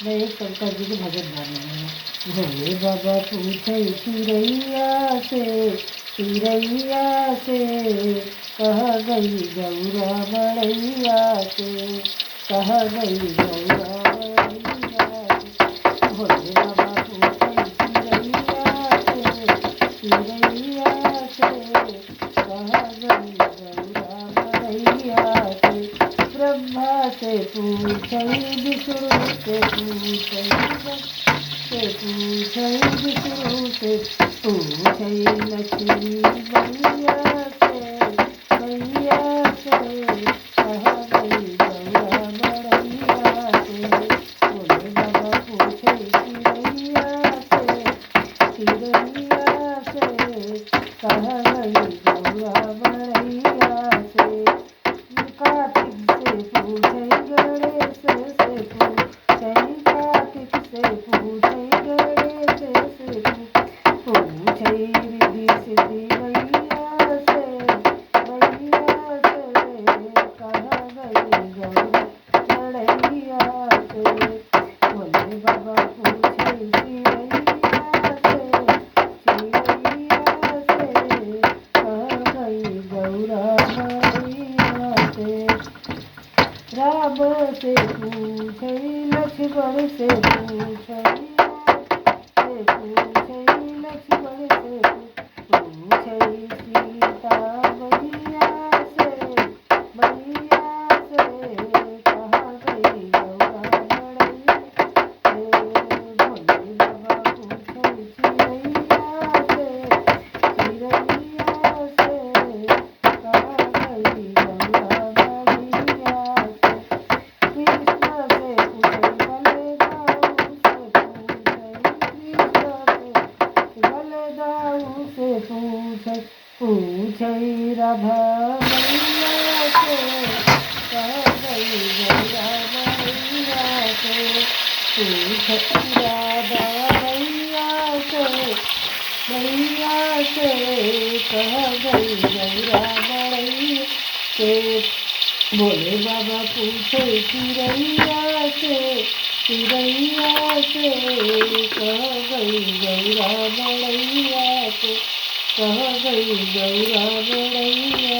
मैं एक शंकर जी के भजन गा रही हूँ। भोले बाबा पूछे चिड़ैया से कह गई गौरा बड़ैया से, कह गई गौरा बड़ैया से। भोले बाबा पूछे चिड़ैया से कह गई गौरा बड़ैया से। ब्रह्मा से पूछे विष्णु से पूछे विष्णु से पूछे लक्ष्मी मैया से कह गई गौरा बड़ैया से। भोले बाबा पूछे चिड़ैया से कह गई गौरा बड़ैया से। कार्तिक से पूछे गणेश से पूछे, कार्तिक से पूछे गणेश से पूछे रिद्धि सिद्धि मैया से कह गई गौरा बड़ैया से। भोले बाबा पूछे चिड़ैया से कह गई गौरा बड़ैया से। राम से पूछे लक्ष्मण से पूछे लक्ष्मण से पूछे सीता मैया से कह गई गौरा बड़ैया से। भोले बाबा पूछे चिड़ैया से कह गई गौरा बड़ैया से। कृष्ण से पूछे बलदाऊ से पूछे राधा मैया से कह गई गौरा मैया से। पूछे राधा मैया से कह गई गौरा मैया से। भोले बाबा पूछे चिड़ैया से कह गई गौरा बड़ैया से, कह गई गौरा बड़ैया